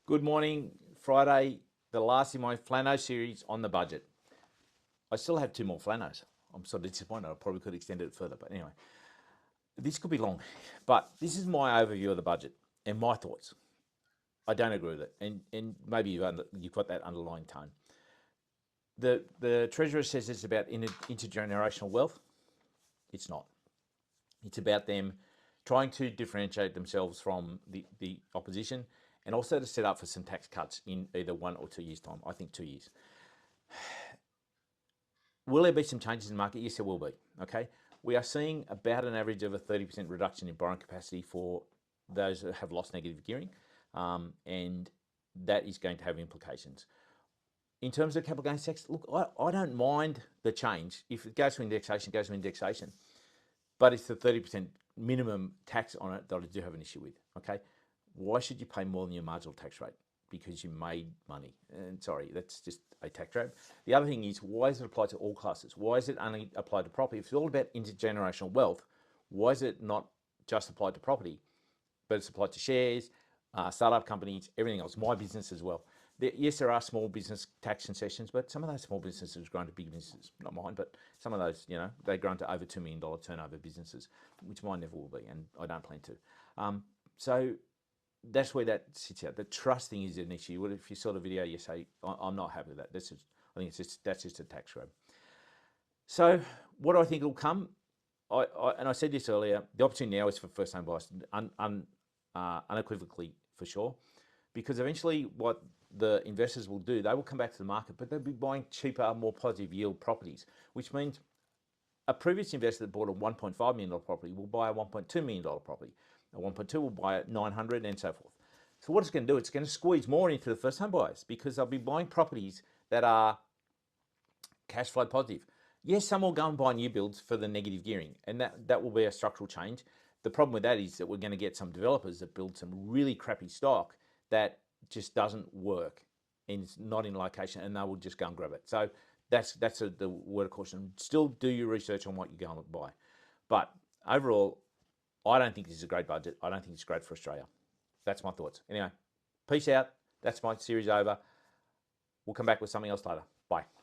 Good morning, Friday, the last in my Flano series on the budget. I still have two more Flanos. I'm sort of disappointed. I probably could extend it further, but anyway, this could be long. But this is my overview of the budget and my thoughts. I don't agree with it, and maybe you've got that underlying tone. The Treasurer says it's about intergenerational wealth. It's not. It's about them trying to differentiate themselves from the opposition and also to set up for some tax cuts in either 1 or 2 years' time. I think 2 years. Will there be some changes in the market? Yes, there will be. Okay. We are seeing about an average of a 30% reduction in borrowing capacity for those that have lost negative gearing, and that is going to have implications. In terms of capital gains tax, look, I don't mind the change. If it goes to indexation, it goes to indexation. But it's the 30% minimum tax on it that I do have an issue with. Okay. Why should you pay more than your marginal tax rate? Because you made money. And sorry, that's just a tax rate. The other thing is, why is it applied to all classes? Why is it only applied to property? If it's all about intergenerational wealth, why is it not just applied to property, but it's applied to shares, startup companies, everything else, my business as well? Yes, there are small business tax concessions, but some of those small businesses have grown to big businesses. Not mine, but some of those, they've grown to over $2 million turnover businesses, which mine never will be, and I don't plan to. So that's where that sits out. The trust thing is an issue. Well, if you saw the video, you say, I'm not happy with that. I think that's just a tax grab. So what do I think will come? And I said this earlier, the opportunity now is for first home buyers, unequivocally for sure, because eventually what the investors will do, they will come back to the market, but they'll be buying cheaper, more positive yield properties, which means a previous investor that bought a $1.5 million property will buy a $1.2 million property. A 1.2 will buy at 900 and so forth. So what it's going to do, it's going to squeeze more into the first home buyers because they'll be buying properties that are cash flow positive. Yes, some will go and buy new builds for the negative gearing, and that will be a structural change. The problem with that is that we're going to get some developers that build some really crappy stock that just doesn't work and it's not in location, and they will just go and grab it. So that's the word of caution. Still do your research on what you're going to buy. But overall, I don't think this is a great budget. I don't think it's great for Australia. That's my thoughts. Anyway, peace out. That's my series over. We'll come back with something else later. Bye.